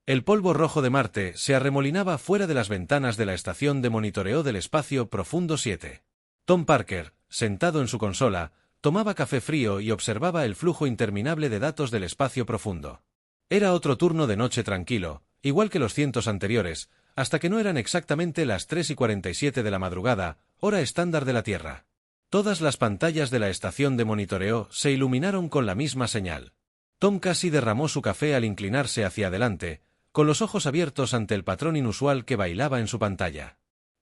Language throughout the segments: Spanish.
El polvo rojo de Marte se arremolinaba fuera de las ventanas de la estación de monitoreo del espacio profundo 7. Tom Parker, sentado en su consola, tomaba café frío y observaba el flujo interminable de datos del espacio profundo. Era otro turno de noche tranquilo, igual que los cientos anteriores, hasta que no eran exactamente las 3:47 de la madrugada, hora estándar de la Tierra. Todas las pantallas de la estación de monitoreo se iluminaron con la misma señal. Tom casi derramó su café al inclinarse hacia adelante, con los ojos abiertos ante el patrón inusual que bailaba en su pantalla.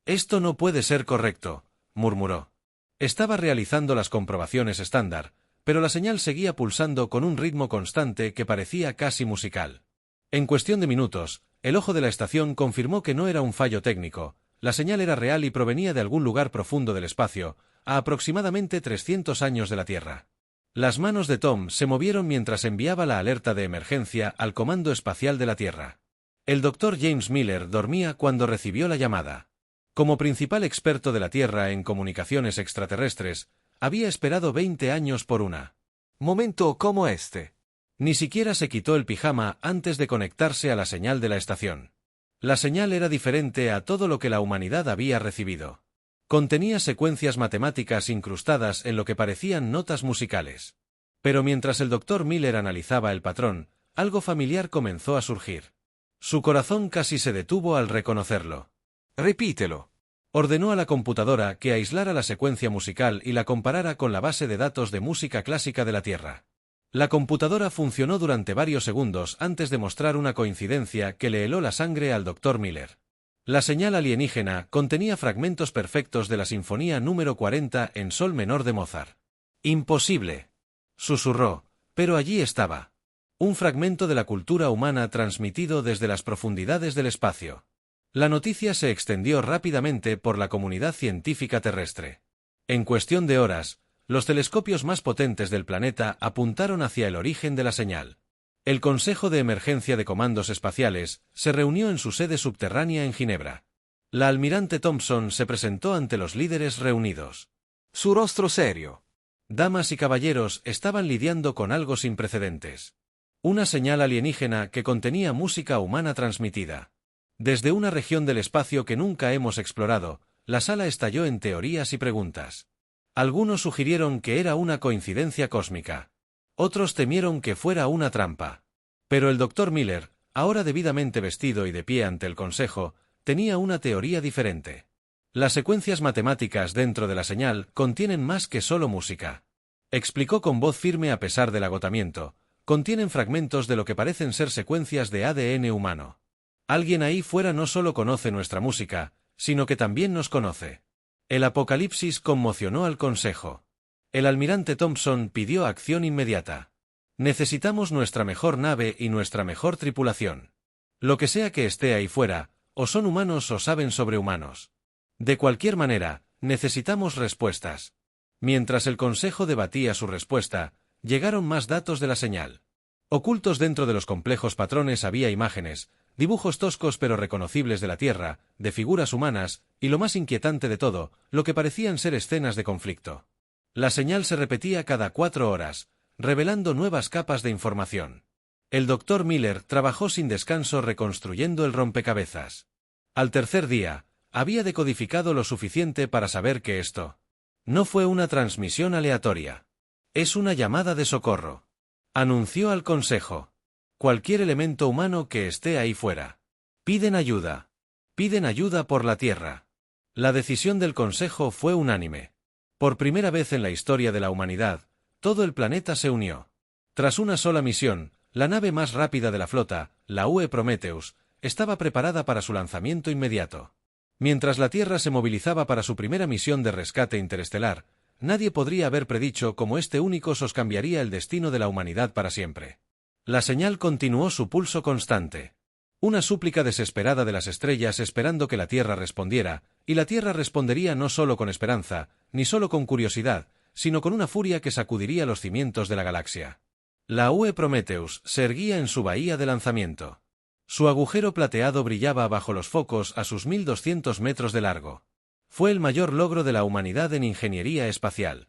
«Esto no puede ser correcto», murmuró. Estaba realizando las comprobaciones estándar, pero la señal seguía pulsando con un ritmo constante que parecía casi musical. En cuestión de minutos, el ojo de la estación confirmó que no era un fallo técnico, la señal era real y provenía de algún lugar profundo del espacio, a aproximadamente 300 años de la Tierra. Las manos de Tom se movieron mientras enviaba la alerta de emergencia al Comando Espacial de la Tierra. El Dr. James Miller dormía cuando recibió la llamada. Como principal experto de la Tierra en comunicaciones extraterrestres, había esperado 20 años por una momento como este. Ni siquiera se quitó el pijama antes de conectarse a la señal de la estación. La señal era diferente a todo lo que la humanidad había recibido. Contenía secuencias matemáticas incrustadas en lo que parecían notas musicales. Pero mientras el Dr. Miller analizaba el patrón, algo familiar comenzó a surgir. Su corazón casi se detuvo al reconocerlo. «Repítelo», ordenó a la computadora que aislara la secuencia musical y la comparara con la base de datos de música clásica de la Tierra. La computadora funcionó durante varios segundos antes de mostrar una coincidencia que le heló la sangre al Dr. Miller. La señal alienígena contenía fragmentos perfectos de la Sinfonía número 40 en sol menor de Mozart. «Imposible», susurró, pero allí estaba. Un fragmento de la cultura humana transmitido desde las profundidades del espacio. La noticia se extendió rápidamente por la comunidad científica terrestre. En cuestión de horas, los telescopios más potentes del planeta apuntaron hacia el origen de la señal. El Consejo de Emergencia de Comandos Espaciales se reunió en su sede subterránea en Ginebra. La almirante Thompson se presentó ante los líderes reunidos. Su rostro serio. Damas y caballeros estaban lidiando con algo sin precedentes. Una señal alienígena que contenía música humana transmitida. Desde una región del espacio que nunca hemos explorado, la sala estalló en teorías y preguntas. Algunos sugirieron que era una coincidencia cósmica. Otros temieron que fuera una trampa. Pero el Dr. Miller, ahora debidamente vestido y de pie ante el Consejo, tenía una teoría diferente. Las secuencias matemáticas dentro de la señal contienen más que solo música. Explicó con voz firme a pesar del agotamiento. Contienen fragmentos de lo que parecen ser secuencias de ADN humano. Alguien ahí fuera no solo conoce nuestra música, sino que también nos conoce. El apocalipsis conmocionó al Consejo. El almirante Thompson pidió acción inmediata. Necesitamos nuestra mejor nave y nuestra mejor tripulación. Lo que sea que esté ahí fuera, o son humanos o saben sobre humanos. De cualquier manera, necesitamos respuestas. Mientras el Consejo debatía su respuesta, llegaron más datos de la señal. Ocultos dentro de los complejos patrones había imágenes, dibujos toscos pero reconocibles de la Tierra, de figuras humanas, y lo más inquietante de todo, lo que parecían ser escenas de conflicto. La señal se repetía cada 4 horas, revelando nuevas capas de información. El Dr. Miller trabajó sin descanso reconstruyendo el rompecabezas. Al tercer día, había decodificado lo suficiente para saber que esto no fue una transmisión aleatoria. Es una llamada de socorro. Anunció al Consejo. Cualquier elemento humano que esté ahí fuera. Piden ayuda. Piden ayuda por la Tierra. La decisión del Consejo fue unánime. Por primera vez en la historia de la humanidad, todo el planeta se unió. Tras una sola misión, la nave más rápida de la flota, la UE Prometheus, estaba preparada para su lanzamiento inmediato. Mientras la Tierra se movilizaba para su primera misión de rescate interestelar, nadie podría haber predicho cómo este único soscambiaría el destino de la humanidad para siempre. La señal continuó su pulso constante. Una súplica desesperada de las estrellas esperando que la Tierra respondiera, y la Tierra respondería no solo con esperanza, ni solo con curiosidad, sino con una furia que sacudiría los cimientos de la galaxia. La UE Prometheus se erguía en su bahía de lanzamiento. Su agujero plateado brillaba bajo los focos a sus 1200 metros de largo. Fue el mayor logro de la humanidad en ingeniería espacial.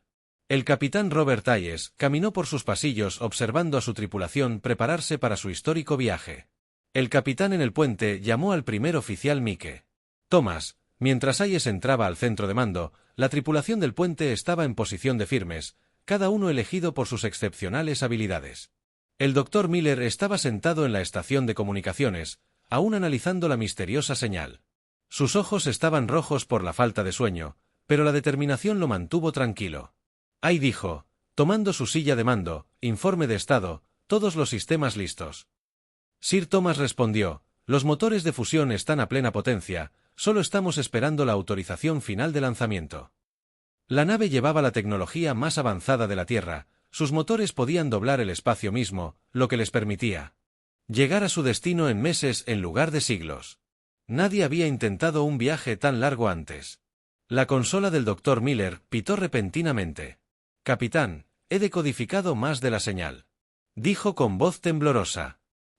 El capitán Robert Hayes caminó por sus pasillos observando a su tripulación prepararse para su histórico viaje. El capitán en el puente llamó al primer oficial Mike. Thomas, mientras Hayes entraba al centro de mando, la tripulación del puente estaba en posición de firmes, cada uno elegido por sus excepcionales habilidades. El Dr. Miller estaba sentado en la estación de comunicaciones, aún analizando la misteriosa señal. Sus ojos estaban rojos por la falta de sueño, pero la determinación lo mantuvo tranquilo. Ahí dijo, tomando su silla de mando, informe de estado, todos los sistemas listos. Sir Thomas respondió, los motores de fusión están a plena potencia, solo estamos esperando la autorización final de lanzamiento. La nave llevaba la tecnología más avanzada de la Tierra, sus motores podían doblar el espacio mismo, lo que les permitía llegar a su destino en meses en lugar de siglos. Nadie había intentado un viaje tan largo antes. La consola del Dr. Miller pitó repentinamente. Capitán, he decodificado más de la señal. Dijo con voz temblorosa.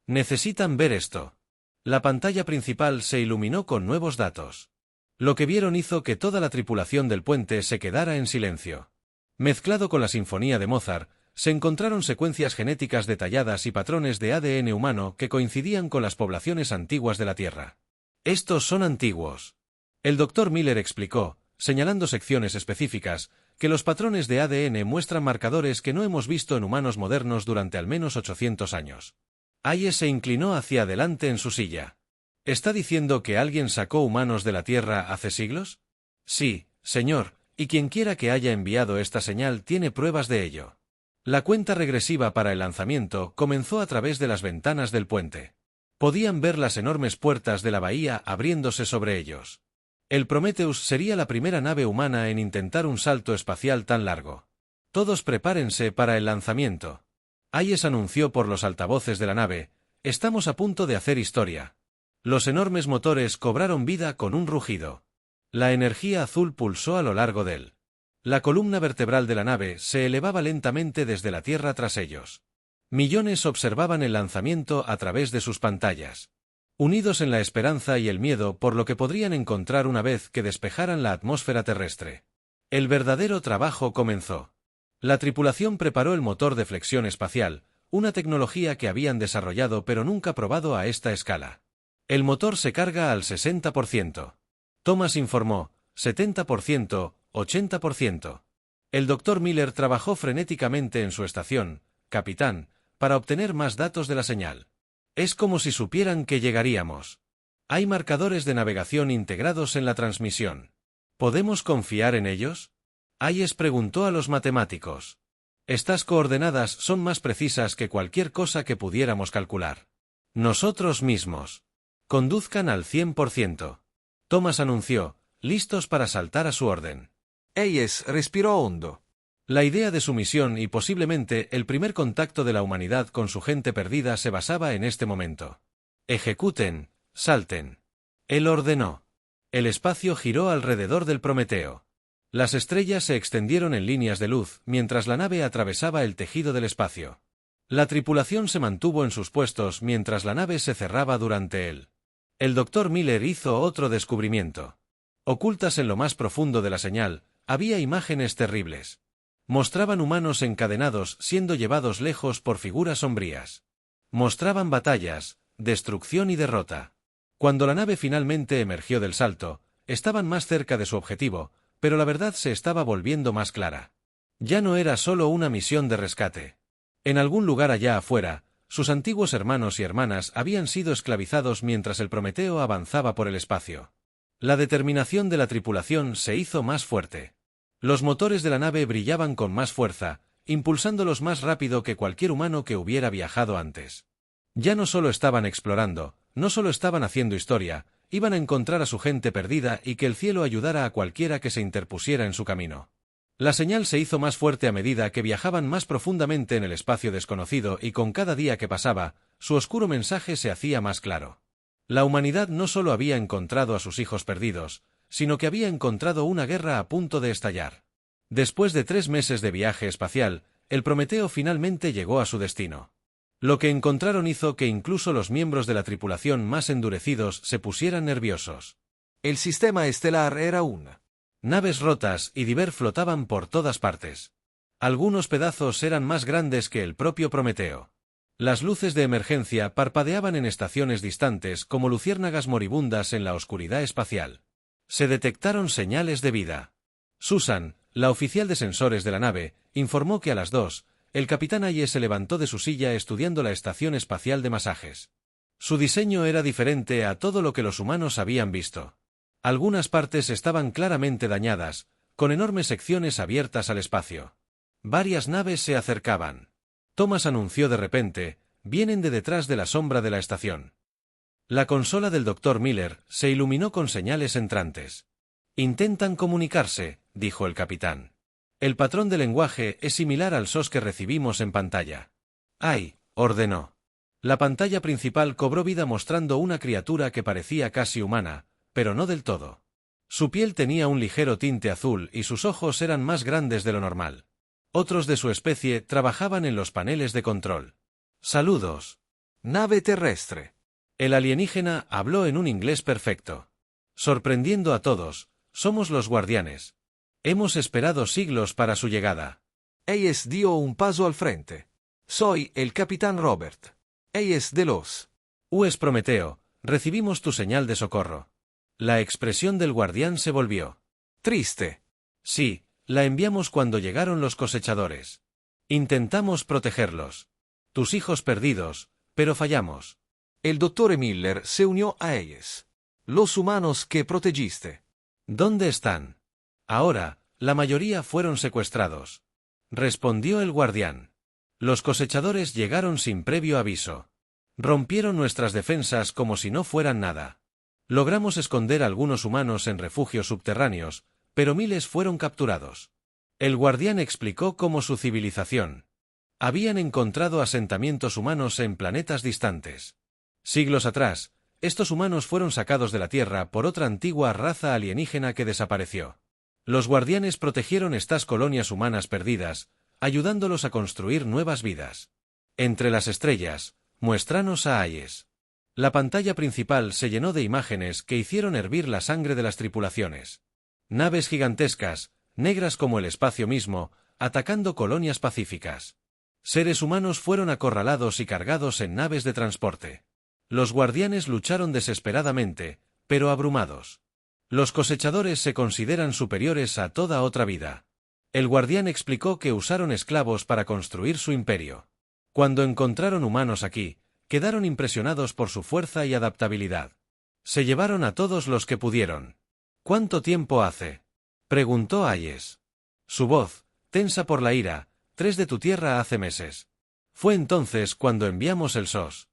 Necesitan ver esto. La pantalla principal se iluminó con nuevos datos. Lo que vieron hizo que toda la tripulación del puente se quedara en silencio. Mezclado con la sinfonía de Mozart, se encontraron secuencias genéticas detalladas y patrones de ADN humano que coincidían con las poblaciones antiguas de la Tierra. Estos son antiguos. El Dr. Miller explicó, señalando secciones específicas, que los patrones de ADN muestran marcadores que no hemos visto en humanos modernos durante al menos 800 años. Hayes se inclinó hacia adelante en su silla. ¿Está diciendo que alguien sacó humanos de la Tierra hace siglos? Sí, señor, y quienquiera que haya enviado esta señal tiene pruebas de ello. La cuenta regresiva para el lanzamiento comenzó a través de las ventanas del puente. Podían ver las enormes puertas de la bahía abriéndose sobre ellos. El Prometheus sería la primera nave humana en intentar un salto espacial tan largo. Todos prepárense para el lanzamiento. Hayes anunció por los altavoces de la nave, estamos a punto de hacer historia. Los enormes motores cobraron vida con un rugido. La energía azul pulsó a lo largo de él. La columna vertebral de la nave se elevaba lentamente desde la Tierra tras ellos. Millones observaban el lanzamiento a través de sus pantallas. Unidos en la esperanza y el miedo por lo que podrían encontrar una vez que despejaran la atmósfera terrestre. El verdadero trabajo comenzó. La tripulación preparó el motor de flexión espacial, una tecnología que habían desarrollado pero nunca probado a esta escala. El motor se carga al 60%. Thomas informó, 70%, 80%. El Dr. Miller trabajó frenéticamente en su estación, capitán, para obtener más datos de la señal. Es como si supieran que llegaríamos. Hay marcadores de navegación integrados en la transmisión. ¿Podemos confiar en ellos? Hayes preguntó a los matemáticos. Estas coordenadas son más precisas que cualquier cosa que pudiéramos calcular. Nosotros mismos. Conduzcan al 100%. Thomas anunció, listos para saltar a su orden. Hayes respiró hondo. La idea de su misión y posiblemente el primer contacto de la humanidad con su gente perdida se basaba en este momento. Ejecuten, salten. Él ordenó. El espacio giró alrededor del Prometeo. Las estrellas se extendieron en líneas de luz mientras la nave atravesaba el tejido del espacio. La tripulación se mantuvo en sus puestos mientras la nave se cerraba durante él. El Dr. Miller hizo otro descubrimiento. Ocultas en lo más profundo de la señal, había imágenes terribles. Mostraban humanos encadenados siendo llevados lejos por figuras sombrías. Mostraban batallas, destrucción y derrota. Cuando la nave finalmente emergió del salto, estaban más cerca de su objetivo, pero la verdad se estaba volviendo más clara. Ya no era solo una misión de rescate. En algún lugar allá afuera, sus antiguos hermanos y hermanas habían sido esclavizados mientras el Prometeo avanzaba por el espacio. La determinación de la tripulación se hizo más fuerte. Los motores de la nave brillaban con más fuerza, impulsándolos más rápido que cualquier humano que hubiera viajado antes. Ya no solo estaban explorando, no solo estaban haciendo historia, iban a encontrar a su gente perdida y que el cielo ayudara a cualquiera que se interpusiera en su camino. La señal se hizo más fuerte a medida que viajaban más profundamente en el espacio desconocido y con cada día que pasaba, su oscuro mensaje se hacía más claro. La humanidad no solo había encontrado a sus hijos perdidos, sino que había encontrado una guerra a punto de estallar. Después de 3 meses de viaje espacial, el Prometeo finalmente llegó a su destino. Lo que encontraron hizo que incluso los miembros de la tripulación más endurecidos se pusieran nerviosos. El sistema estelar era una. Naves rotas y Diver flotaban por todas partes. Algunos pedazos eran más grandes que el propio Prometeo. Las luces de emergencia parpadeaban en estaciones distantes como luciérnagas moribundas en la oscuridad espacial. Se detectaron señales de vida. Susan, la oficial de sensores de la nave, informó que a las 2, el capitán Hayes se levantó de su silla estudiando la estación espacial de masajes. Su diseño era diferente a todo lo que los humanos habían visto. Algunas partes estaban claramente dañadas, con enormes secciones abiertas al espacio. Varias naves se acercaban. Thomas anunció de repente: vienen de detrás de la sombra de la estación. La consola del Dr. Miller se iluminó con señales entrantes. Intentan comunicarse, dijo el capitán. El patrón de lenguaje es similar al SOS que recibimos en pantalla. ¡Ay!, ordenó. La pantalla principal cobró vida mostrando una criatura que parecía casi humana, pero no del todo. Su piel tenía un ligero tinte azul y sus ojos eran más grandes de lo normal. Otros de su especie trabajaban en los paneles de control. «Saludos. Nave terrestre». El alienígena habló en un inglés perfecto. Sorprendiendo a todos, somos los guardianes. Hemos esperado siglos para su llegada. Hayes dio un paso al frente. Soy el capitán Robert. Hayes de los US Prometeo, recibimos tu señal de socorro. La expresión del guardián se volvió triste. Sí, la enviamos cuando llegaron los cosechadores. Intentamos protegerlos. Tus hijos perdidos, pero fallamos. El Dr. Miller se unió a Hayes. Los humanos que protegiste. ¿Dónde están? Ahora, la mayoría fueron secuestrados. Respondió el guardián. Los cosechadores llegaron sin previo aviso. Rompieron nuestras defensas como si no fueran nada. Logramos esconder a algunos humanos en refugios subterráneos, pero miles fueron capturados. El guardián explicó cómo su civilización. Habían encontrado asentamientos humanos en planetas distantes. Siglos atrás, estos humanos fueron sacados de la Tierra por otra antigua raza alienígena que desapareció. Los guardianes protegieron estas colonias humanas perdidas, ayudándolos a construir nuevas vidas. Entre las estrellas, muéstranos a Hayes. La pantalla principal se llenó de imágenes que hicieron hervir la sangre de las tripulaciones. Naves gigantescas, negras como el espacio mismo, atacando colonias pacíficas. Seres humanos fueron acorralados y cargados en naves de transporte. Los guardianes lucharon desesperadamente, pero abrumados. Los cosechadores se consideran superiores a toda otra vida. El guardián explicó que usaron esclavos para construir su imperio. Cuando encontraron humanos aquí, quedaron impresionados por su fuerza y adaptabilidad. Se llevaron a todos los que pudieron. ¿Cuánto tiempo hace?, preguntó Hayes. Su voz, tensa por la ira: 3 de tu Tierra hace meses. Fue entonces cuando enviamos el SOS.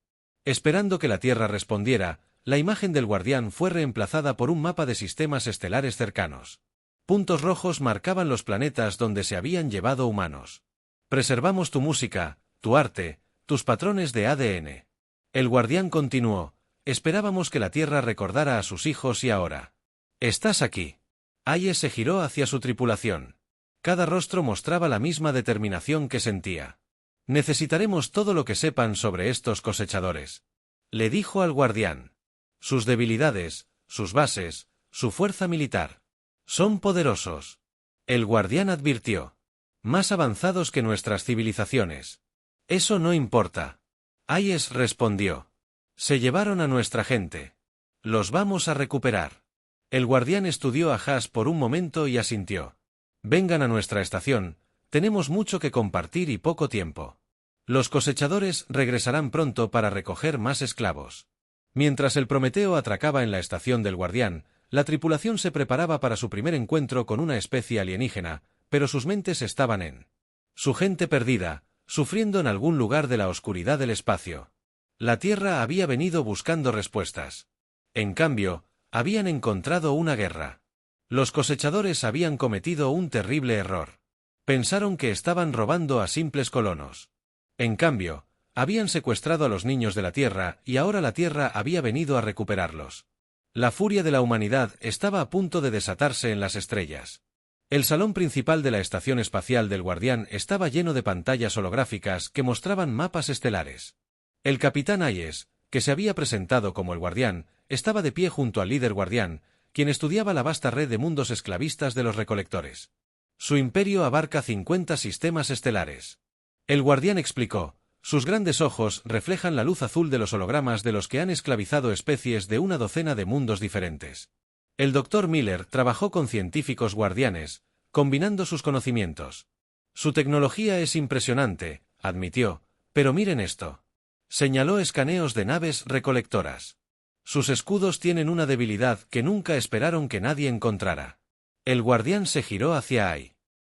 Esperando que la Tierra respondiera, la imagen del guardián fue reemplazada por un mapa de sistemas estelares cercanos. Puntos rojos marcaban los planetas donde se habían llevado humanos. Preservamos tu música, tu arte, tus patrones de ADN. El guardián continuó: esperábamos que la Tierra recordara a sus hijos y ahora. Estás aquí. Hayes se giró hacia su tripulación. Cada rostro mostraba la misma determinación que sentía. Necesitaremos todo lo que sepan sobre estos cosechadores, le dijo al guardián. Sus debilidades, sus bases, su fuerza militar. Son poderosos. El guardián advirtió. Más avanzados que nuestras civilizaciones. Eso no importa. Hayes respondió. Se llevaron a nuestra gente. Los vamos a recuperar. El guardián estudió a Haas por un momento y asintió. Vengan a nuestra estación, tenemos mucho que compartir y poco tiempo. Los cosechadores regresarán pronto para recoger más esclavos. Mientras el Prometeo atracaba en la estación del guardián, la tripulación se preparaba para su primer encuentro con una especie alienígena, pero sus mentes estaban en su gente perdida, sufriendo en algún lugar de la oscuridad del espacio. La Tierra había venido buscando respuestas. En cambio, habían encontrado una guerra. Los cosechadores habían cometido un terrible error. Pensaron que estaban robando a simples colonos. En cambio, habían secuestrado a los niños de la Tierra y ahora la Tierra había venido a recuperarlos. La furia de la humanidad estaba a punto de desatarse en las estrellas. El salón principal de la estación espacial del Guardián estaba lleno de pantallas holográficas que mostraban mapas estelares. El capitán Hayes, que se había presentado como el Guardián, estaba de pie junto al líder Guardián, quien estudiaba la vasta red de mundos esclavistas de los recolectores. Su imperio abarca 50 sistemas estelares. El Guardián explicó: Sus grandes ojos reflejan la luz azul de los hologramas de los que han esclavizado especies de una docena de mundos diferentes. El Dr. Miller trabajó con científicos guardianes, combinando sus conocimientos. Su tecnología es impresionante, admitió, pero miren esto. Señaló escaneos de naves recolectoras. Sus escudos tienen una debilidad que nunca esperaron que nadie encontrara. El guardián se giró hacia Ai.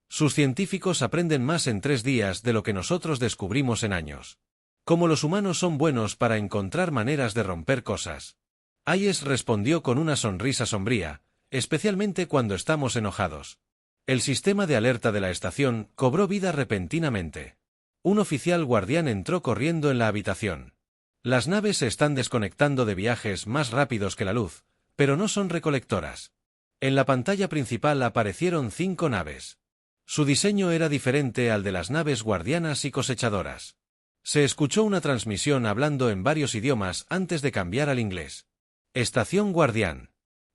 Sus científicos aprenden más en 3 días de lo que nosotros descubrimos en años. Como los humanos son buenos para encontrar maneras de romper cosas. Ayes respondió con una sonrisa sombría, especialmente cuando estamos enojados. El sistema de alerta de la estación cobró vida repentinamente. Un oficial guardián entró corriendo en la habitación. Las naves se están desconectando de viajes más rápidos que la luz, pero no son recolectoras. En la pantalla principal aparecieron 5 naves. Su diseño era diferente al de las naves guardianas y cosechadoras. Se escuchó una transmisión hablando en varios idiomas antes de cambiar al inglés. Estación Guardián.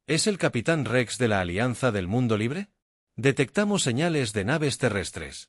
¿Es el Capitán Rex de la Alianza del Mundo Libre? Detectamos señales de naves terrestres.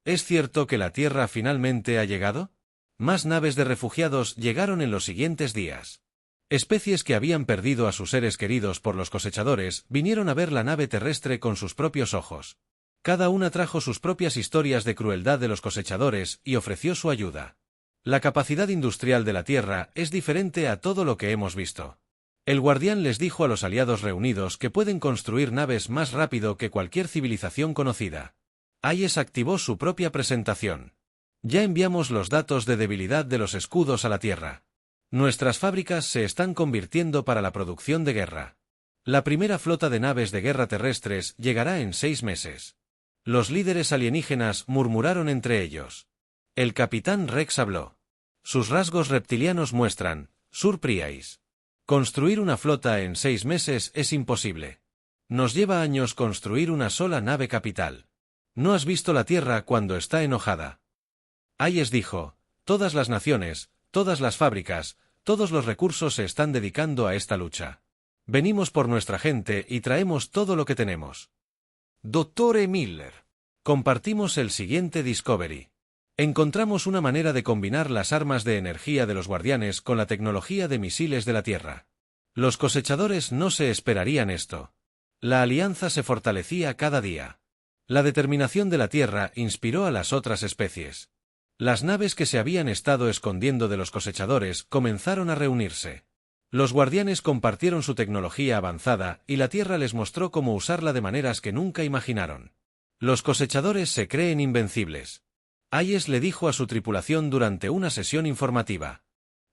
¿Es cierto que la Tierra finalmente ha llegado? Más naves de refugiados llegaron en los siguientes días. Especies que habían perdido a sus seres queridos por los cosechadores vinieron a ver la nave terrestre con sus propios ojos. Cada una trajo sus propias historias de crueldad de los cosechadores y ofreció su ayuda. La capacidad industrial de la Tierra es diferente a todo lo que hemos visto. El guardián les dijo a los aliados reunidos que pueden construir naves más rápido que cualquier civilización conocida. Ayes activó su propia presentación. Ya enviamos los datos de debilidad de los escudos a la Tierra. Nuestras fábricas se están convirtiendo para la producción de guerra. La primera flota de naves de guerra terrestres llegará en 6 meses. Los líderes alienígenas murmuraron entre ellos. El capitán Rex habló. Sus rasgos reptilianos muestran, surprise. Construir una flota en 6 meses es imposible. Nos lleva años construir una sola nave capital. No has visto la Tierra cuando está enojada. Ayes dijo, todas las naciones, todas las fábricas, todos los recursos se están dedicando a esta lucha. Venimos por nuestra gente y traemos todo lo que tenemos. Dr. Miller. Compartimos el siguiente Discovery. Encontramos una manera de combinar las armas de energía de los guardianes con la tecnología de misiles de la Tierra. Los cosechadores no se esperarían esto. La alianza se fortalecía cada día. La determinación de la Tierra inspiró a las otras especies. Las naves que se habían estado escondiendo de los cosechadores comenzaron a reunirse. Los guardianes compartieron su tecnología avanzada y la Tierra les mostró cómo usarla de maneras que nunca imaginaron. Los cosechadores se creen invencibles. Ayes le dijo a su tripulación durante una sesión informativa.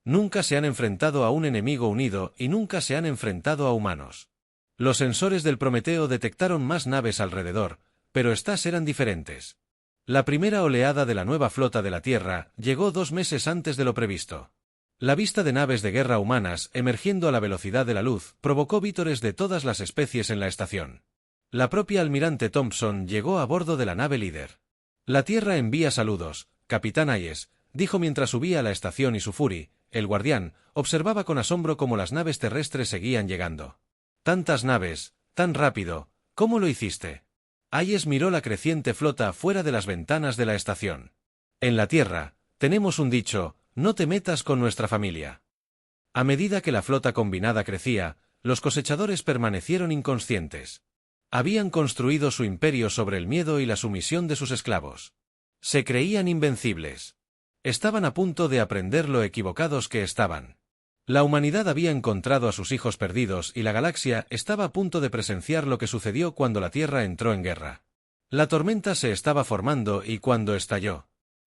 Nunca se han enfrentado a un enemigo unido y nunca se han enfrentado a humanos. Los sensores del Prometeo detectaron más naves alrededor, pero estas eran diferentes. La primera oleada de la nueva flota de la Tierra llegó 2 meses antes de lo previsto. La vista de naves de guerra humanas emergiendo a la velocidad de la luz provocó vítores de todas las especies en la estación. La propia almirante Thompson llegó a bordo de la nave líder. La Tierra envía saludos, Capitán Ayes, dijo mientras subía a la estación y su Fury, el guardián, observaba con asombro cómo las naves terrestres seguían llegando. Tantas naves, tan rápido, ¿cómo lo hiciste? Ayes miró la creciente flota fuera de las ventanas de la estación. En la Tierra, tenemos un dicho, no te metas con nuestra familia. A medida que la flota combinada crecía, los cosechadores permanecieron inconscientes. Habían construido su imperio sobre el miedo y la sumisión de sus esclavos. Se creían invencibles. Estaban a punto de aprender lo equivocados que estaban. La humanidad había encontrado a sus hijos perdidos y la galaxia estaba a punto de presenciar lo que sucedió cuando la Tierra entró en guerra. La tormenta se estaba formando y cuando estalló,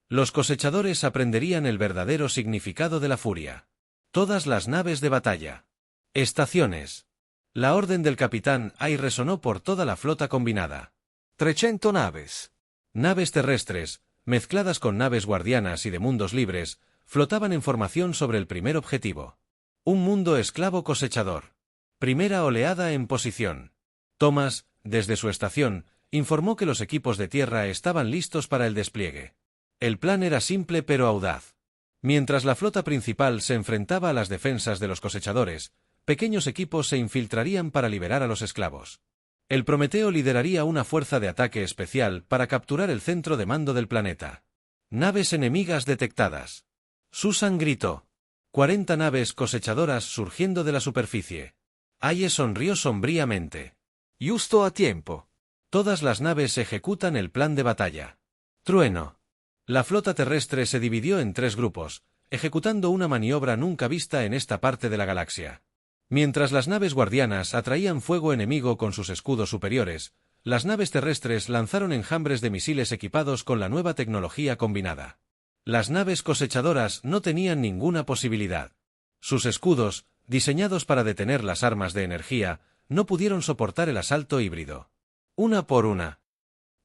los cosechadores aprenderían el verdadero significado de la furia. Todas las naves de batalla. Estaciones. La orden del capitán Ai resonó por toda la flota combinada. 300 naves. Naves terrestres, mezcladas con naves guardianas y de mundos libres, flotaban en formación sobre el primer objetivo. Un mundo esclavo cosechador. Primera oleada en posición. Thomas, desde su estación, informó que los equipos de tierra estaban listos para el despliegue. El plan era simple pero audaz. Mientras la flota principal se enfrentaba a las defensas de los cosechadores, pequeños equipos se infiltrarían para liberar a los esclavos. El Prometeo lideraría una fuerza de ataque especial para capturar el centro de mando del planeta. Naves enemigas detectadas. Susan gritó. 40 naves cosechadoras surgiendo de la superficie. Hayes sonrió sombríamente. Justo a tiempo. Todas las naves ejecutan el plan de batalla. Trueno. La flota terrestre se dividió en 3 grupos, ejecutando una maniobra nunca vista en esta parte de la galaxia. Mientras las naves guardianas atraían fuego enemigo con sus escudos superiores, las naves terrestres lanzaron enjambres de misiles equipados con la nueva tecnología combinada. Las naves cosechadoras no tenían ninguna posibilidad. Sus escudos, diseñados para detener las armas de energía, no pudieron soportar el asalto híbrido. Una por una.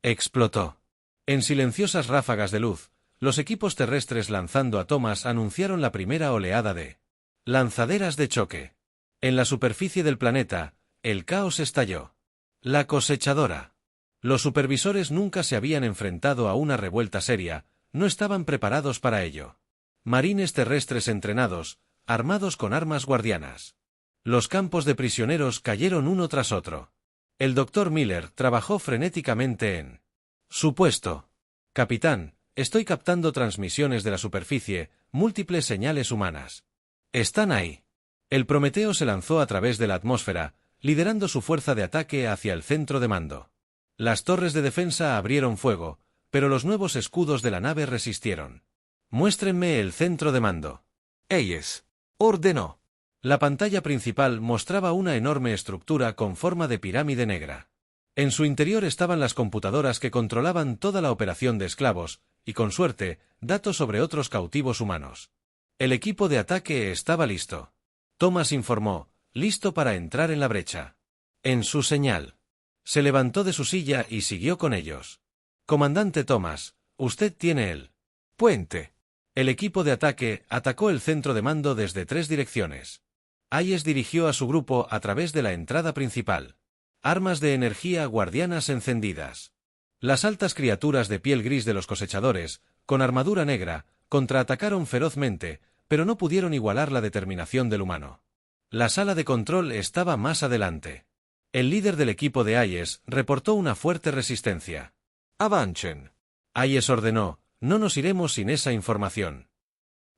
Explotó. En silenciosas ráfagas de luz, los equipos terrestres lanzando atomas anunciaron la primera oleada de lanzaderas de choque. En la superficie del planeta, el caos estalló. La cosechadora. Los supervisores nunca se habían enfrentado a una revuelta seria, no estaban preparados para ello. Marines terrestres entrenados, armados con armas guardianas. Los campos de prisioneros cayeron uno tras otro. El Dr. Miller trabajó frenéticamente en su puesto. Capitán, estoy captando transmisiones de la superficie, múltiples señales humanas. Están ahí. El Prometeo se lanzó a través de la atmósfera, liderando su fuerza de ataque hacia el centro de mando. Las torres de defensa abrieron fuego, pero los nuevos escudos de la nave resistieron. Muéstrenme el centro de mando. Hayes ordenó. La pantalla principal mostraba una enorme estructura con forma de pirámide negra. En su interior estaban las computadoras que controlaban toda la operación de esclavos, y con suerte, datos sobre otros cautivos humanos. El equipo de ataque estaba listo. Thomas informó, listo para entrar en la brecha. En su señal. Se levantó de su silla y siguió con ellos. Comandante Thomas, usted tiene el puente. El equipo de ataque atacó el centro de mando desde 3 direcciones. Hayes dirigió a su grupo a través de la entrada principal. Armas de energía guardianas encendidas. Las altas criaturas de piel gris de los cosechadores, con armadura negra, contraatacaron ferozmente, pero no pudieron igualar la determinación del humano. La sala de control estaba más adelante. El líder del equipo de Hayes reportó una fuerte resistencia. Avancen. Hayes ordenó, no nos iremos sin esa información.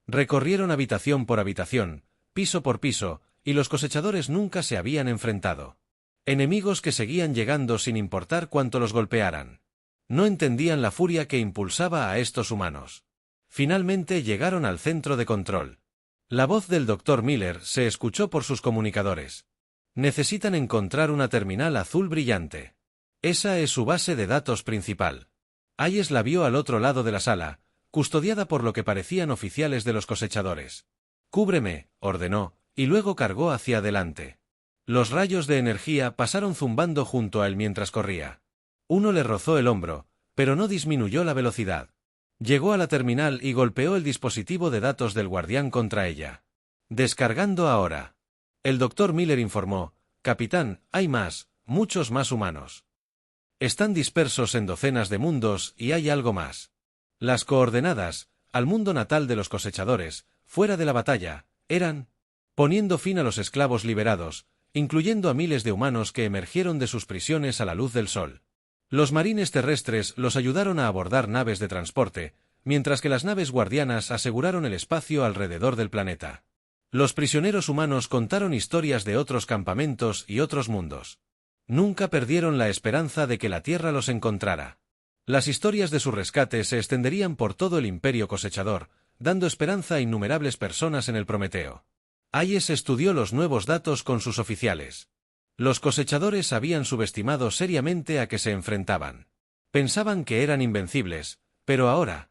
Recorrieron habitación por habitación, piso por piso, y los cosechadores nunca se habían enfrentado. Enemigos que seguían llegando sin importar cuánto los golpearan. No entendían la furia que impulsaba a estos humanos. Finalmente llegaron al centro de control. La voz del Dr. Miller se escuchó por sus comunicadores. Necesitan encontrar una terminal azul brillante. Esa es su base de datos principal. Hayes la vio al otro lado de la sala, custodiada por lo que parecían oficiales de los cosechadores. Cúbreme, ordenó, y luego cargó hacia adelante. Los rayos de energía pasaron zumbando junto a él mientras corría. Uno le rozó el hombro, pero no disminuyó la velocidad. Llegó a la terminal y golpeó el dispositivo de datos del guardián contra ella. Descargando ahora. El Dr. Miller informó, Capitán, hay más, muchos más humanos. Están dispersos en docenas de mundos y hay algo más. Las coordenadas, al mundo natal de los cosechadores, fuera de la batalla, eran, poniendo fin a los esclavos liberados, incluyendo a miles de humanos que emergieron de sus prisiones a la luz del sol. Los marines terrestres los ayudaron a abordar naves de transporte, mientras que las naves guardianas aseguraron el espacio alrededor del planeta. Los prisioneros humanos contaron historias de otros campamentos y otros mundos. Nunca perdieron la esperanza de que la Tierra los encontrara. Las historias de su rescate se extenderían por todo el imperio cosechador, dando esperanza a innumerables personas en el Prometeo. Hayes estudió los nuevos datos con sus oficiales. Los cosechadores habían subestimado seriamente a que se enfrentaban. Pensaban que eran invencibles, pero ahora.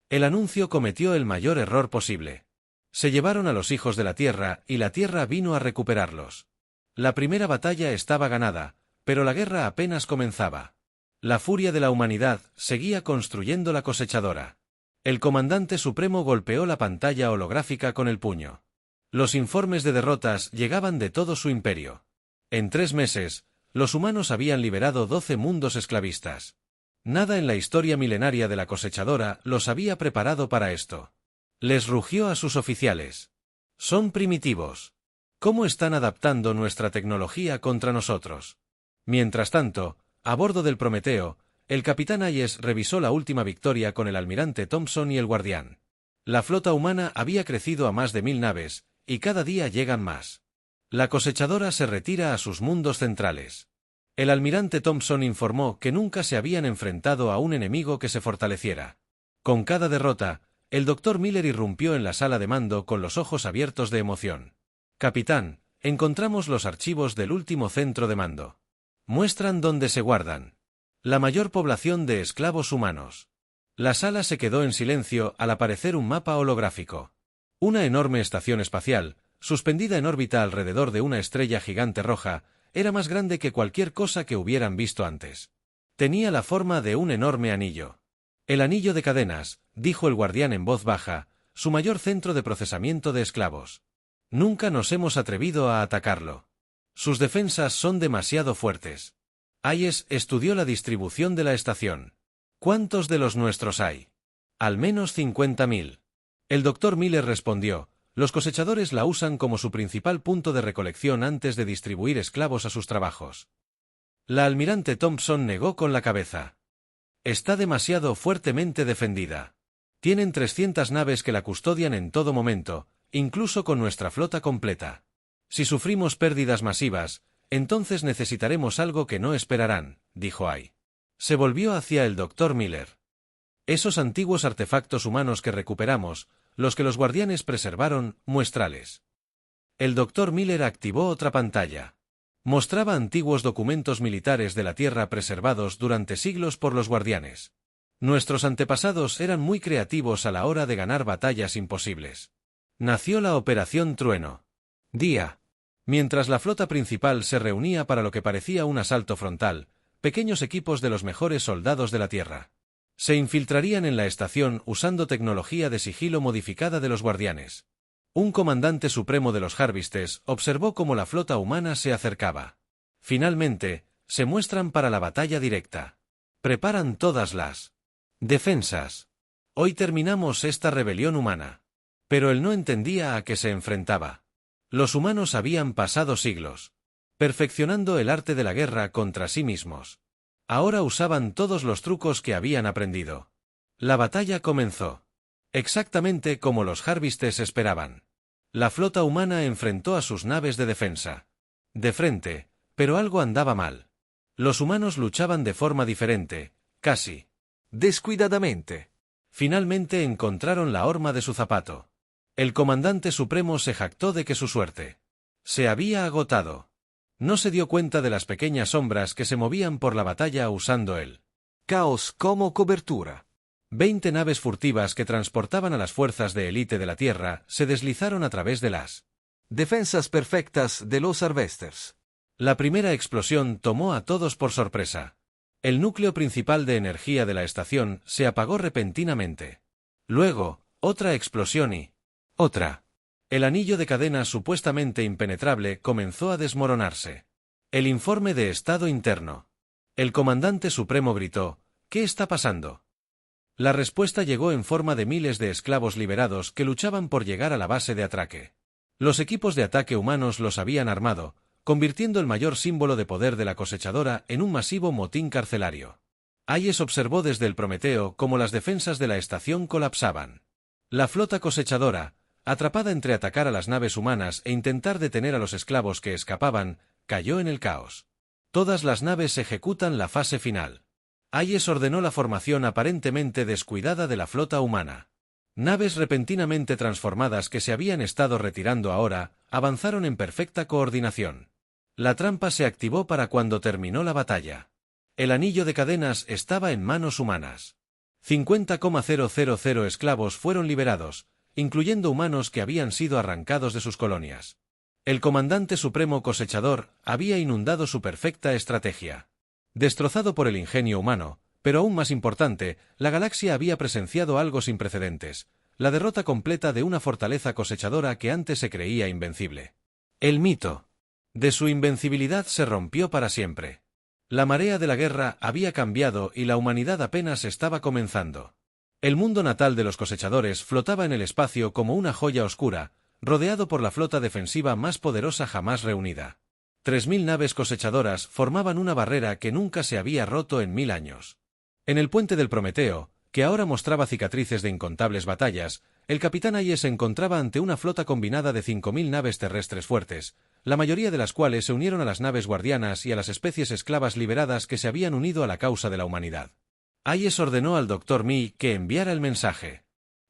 El anuncio cometió el mayor error posible. Se llevaron a los hijos de la Tierra y la Tierra vino a recuperarlos. La primera batalla estaba ganada, pero la guerra apenas comenzaba. La furia de la humanidad seguía construyendo la cosechadora. El comandante supremo golpeó la pantalla holográfica con el puño. Los informes de derrotas llegaban de todo su imperio. En 3 meses, los humanos habían liberado 12 mundos esclavistas. Nada en la historia milenaria de la cosechadora los había preparado para esto. Les rugió a sus oficiales. Son primitivos. ¿Cómo están adaptando nuestra tecnología contra nosotros? Mientras tanto, a bordo del Prometeo, el capitán Hayes revisó la última victoria con el almirante Thompson y el guardián. La flota humana había crecido a más de 1000 naves, y cada día llegan más. La cosechadora se retira a sus mundos centrales. El almirante Thompson informó que nunca se habían enfrentado a un enemigo que se fortaleciera. Con cada derrota, el Dr. Miller irrumpió en la sala de mando con los ojos abiertos de emoción. «Capitán, encontramos los archivos del último centro de mando. Muestran dónde se guardan la mayor población de esclavos humanos». La sala se quedó en silencio al aparecer un mapa holográfico. Una enorme estación espacial, suspendida en órbita alrededor de una estrella gigante roja, era más grande que cualquier cosa que hubieran visto antes. Tenía la forma de un enorme anillo. «El anillo de cadenas», dijo el guardián en voz baja, «su mayor centro de procesamiento de esclavos. Nunca nos hemos atrevido a atacarlo. Sus defensas son demasiado fuertes». Hayes estudió la distribución de la estación. «¿Cuántos de los nuestros hay?» «Al menos 50.000. El Dr. Miller respondió: «Los cosechadores la usan como su principal punto de recolección antes de distribuir esclavos a sus trabajos». La almirante Thompson negó con la cabeza. «Está demasiado fuertemente defendida. Tienen 300 naves que la custodian en todo momento, incluso con nuestra flota completa. Si sufrimos pérdidas masivas, entonces necesitaremos algo que no esperarán», dijo Hay. Se volvió hacia el Dr. Miller. «Esos antiguos artefactos humanos que recuperamos, los que los guardianes preservaron, muéstrales». El Dr. Miller activó otra pantalla. Mostraba antiguos documentos militares de la Tierra preservados durante siglos por los guardianes. Nuestros antepasados eran muy creativos a la hora de ganar batallas imposibles. Nació la Operación Trueno. Día. Mientras la flota principal se reunía para lo que parecía un asalto frontal, pequeños equipos de los mejores soldados de la Tierra se infiltrarían en la estación usando tecnología de sigilo modificada de los guardianes. Un comandante supremo de los Harvistes observó cómo la flota humana se acercaba. Finalmente, se muestran para la batalla directa. Preparan todas las defensas. Hoy terminamos esta rebelión humana. Pero él no entendía a qué se enfrentaba. Los humanos habían pasado siglos perfeccionando el arte de la guerra contra sí mismos. Ahora usaban todos los trucos que habían aprendido. La batalla comenzó. Exactamente como los Harvistes esperaban. La flota humana enfrentó a sus naves de defensa. De frente, pero algo andaba mal. Los humanos luchaban de forma diferente, casi descuidadamente. Finalmente encontraron la horma de su zapato. El comandante supremo se jactó de que su suerte se había agotado. No se dio cuenta de las pequeñas sombras que se movían por la batalla usando el caos como cobertura. 20 naves furtivas que transportaban a las fuerzas de élite de la Tierra se deslizaron a través de las defensas perfectas de los Harvesters. La primera explosión tomó a todos por sorpresa. El núcleo principal de energía de la estación se apagó repentinamente. Luego, otra explosión y otra. El anillo de cadenas supuestamente impenetrable comenzó a desmoronarse. El informe de estado interno. El comandante supremo gritó: «¿Qué está pasando?». La respuesta llegó en forma de miles de esclavos liberados que luchaban por llegar a la base de atraque. Los equipos de ataque humanos los habían armado, convirtiendo el mayor símbolo de poder de la cosechadora en un masivo motín carcelario. Hayes observó desde el Prometeo cómo las defensas de la estación colapsaban. La flota cosechadora, atrapada entre atacar a las naves humanas e intentar detener a los esclavos que escapaban, cayó en el caos. Todas las naves ejecutan la fase final. Hayes ordenó la formación aparentemente descuidada de la flota humana. Naves repentinamente transformadas que se habían estado retirando ahora, avanzaron en perfecta coordinación. La trampa se activó para cuando terminó la batalla. El anillo de cadenas estaba en manos humanas. 50,000 esclavos fueron liberados, incluyendo humanos que habían sido arrancados de sus colonias. El comandante supremo cosechador había inundado su perfecta estrategia. Destrozado por el ingenio humano, pero aún más importante, la galaxia había presenciado algo sin precedentes, la derrota completa de una fortaleza cosechadora que antes se creía invencible. El mito de su invencibilidad se rompió para siempre. La marea de la guerra había cambiado y la humanidad apenas estaba comenzando. El mundo natal de los cosechadores flotaba en el espacio como una joya oscura, rodeado por la flota defensiva más poderosa jamás reunida. 3000 naves cosechadoras formaban una barrera que nunca se había roto en 1000 años. En el puente del Prometeo, que ahora mostraba cicatrices de incontables batallas, el capitán Hayes se encontraba ante una flota combinada de 5.000 naves terrestres fuertes, la mayoría de las cuales se unieron a las naves guardianas y a las especies esclavas liberadas que se habían unido a la causa de la humanidad. Hayes ordenó al Dr. Mee que enviara el mensaje.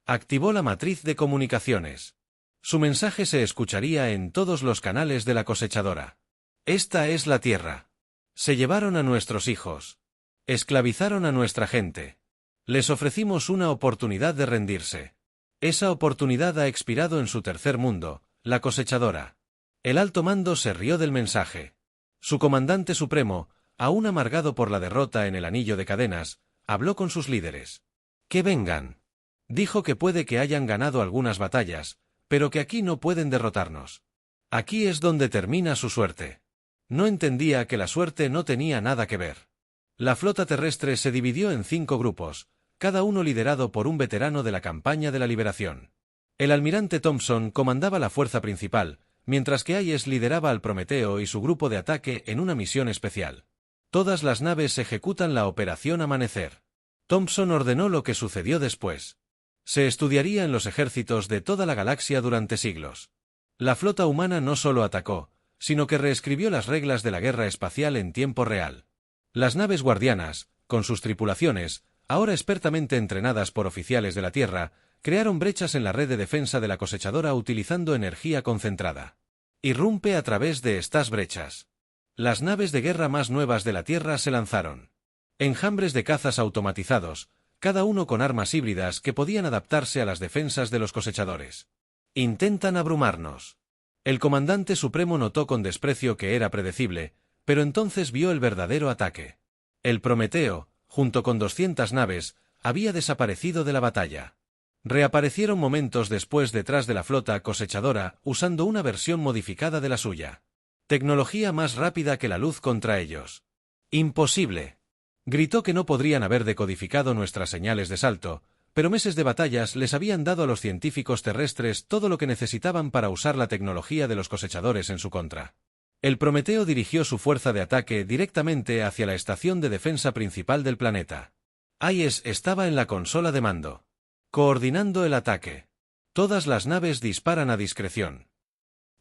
Activó la matriz de comunicaciones. Su mensaje se escucharía en todos los canales de la cosechadora. Esta es la tierra. Se llevaron a nuestros hijos. Esclavizaron a nuestra gente. Les ofrecimos una oportunidad de rendirse. Esa oportunidad ha expirado en su tercer mundo, la cosechadora. El alto mando se rió del mensaje. Su comandante supremo, aún amargado por la derrota en el anillo de cadenas, habló con sus líderes. Que vengan. Dijo que puede que hayan ganado algunas batallas, pero que aquí no pueden derrotarnos. Aquí es donde termina su suerte. No entendía que la suerte no tenía nada que ver. La flota terrestre se dividió en 5 grupos, cada uno liderado por un veterano de la campaña de la liberación. El almirante Thompson comandaba la fuerza principal, mientras que Hayes lideraba al Prometeo y su grupo de ataque en una misión especial. Todas las naves ejecutan la Operación Amanecer. Thompson ordenó lo que sucedió después. Se estudiaría en los ejércitos de toda la galaxia durante siglos. La flota humana no solo atacó, sino que reescribió las reglas de la guerra espacial en tiempo real. Las naves guardianas, con sus tripulaciones, ahora expertamente entrenadas por oficiales de la Tierra, crearon brechas en la red de defensa de la cosechadora utilizando energía concentrada. Irrumpe a través de estas brechas. Las naves de guerra más nuevas de la Tierra se lanzaron. Enjambres de cazas automatizados, cada uno con armas híbridas que podían adaptarse a las defensas de los cosechadores. Intentan abrumarnos. El comandante supremo notó con desprecio que era predecible, pero entonces vio el verdadero ataque. El Prometeo, junto con 200 naves, había desaparecido de la batalla. Reaparecieron momentos después detrás de la flota cosechadora, usando una versión modificada de la suya. Tecnología más rápida que la luz contra ellos. ¡Imposible! Gritó que no podrían haber decodificado nuestras señales de salto, pero meses de batallas les habían dado a los científicos terrestres todo lo que necesitaban para usar la tecnología de los cosechadores en su contra. El Prometeo dirigió su fuerza de ataque directamente hacia la estación de defensa principal del planeta. Hayes estaba en la consola de mando, coordinando el ataque. Todas las naves disparan a discreción.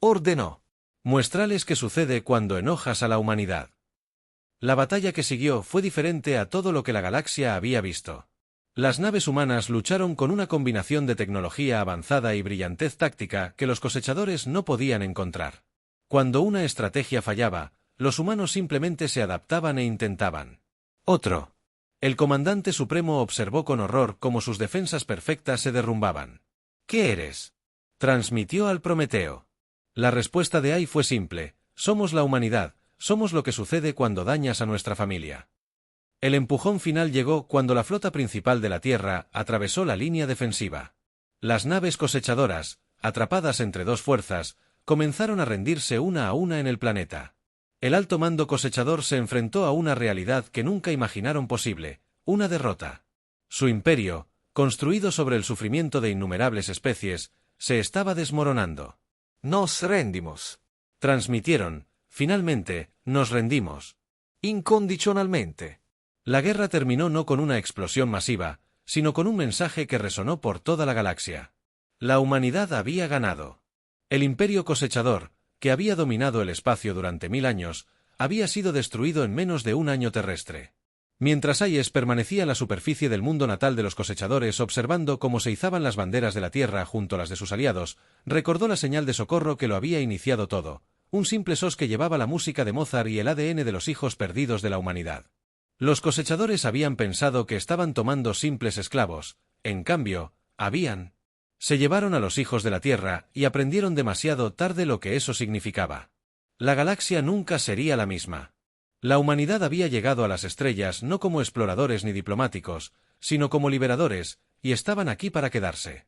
Ordenó. Muéstrales qué sucede cuando enojas a la humanidad. La batalla que siguió fue diferente a todo lo que la galaxia había visto. Las naves humanas lucharon con una combinación de tecnología avanzada y brillantez táctica que los cosechadores no podían encontrar. Cuando una estrategia fallaba, los humanos simplemente se adaptaban e intentaban. Otro. El comandante supremo observó con horror cómo sus defensas perfectas se derrumbaban. ¿Qué eres? Transmitió al Prometeo. La respuesta de Ai fue simple: somos la humanidad, somos lo que sucede cuando dañas a nuestra familia. El empujón final llegó cuando la flota principal de la Tierra atravesó la línea defensiva. Las naves cosechadoras, atrapadas entre dos fuerzas, comenzaron a rendirse una a una en el planeta. El alto mando cosechador se enfrentó a una realidad que nunca imaginaron posible, una derrota. Su imperio, construido sobre el sufrimiento de innumerables especies, se estaba desmoronando. Nos rendimos. Transmitieron: finalmente, nos rendimos. Incondicionalmente. La guerra terminó no con una explosión masiva, sino con un mensaje que resonó por toda la galaxia. La humanidad había ganado. El imperio cosechador, que había dominado el espacio durante 1000 años, había sido destruido en menos de un año terrestre. Mientras Hayes permanecía en la superficie del mundo natal de los cosechadores observando cómo se izaban las banderas de la Tierra junto a las de sus aliados, recordó la señal de socorro que lo había iniciado todo, un simple sos que llevaba la música de Mozart y el ADN de los hijos perdidos de la humanidad. Los cosechadores habían pensado que estaban tomando simples esclavos, en cambio, se llevaron a los hijos de la Tierra y aprendieron demasiado tarde lo que eso significaba. La galaxia nunca sería la misma. La humanidad había llegado a las estrellas no como exploradores ni diplomáticos, sino como liberadores, y estaban aquí para quedarse.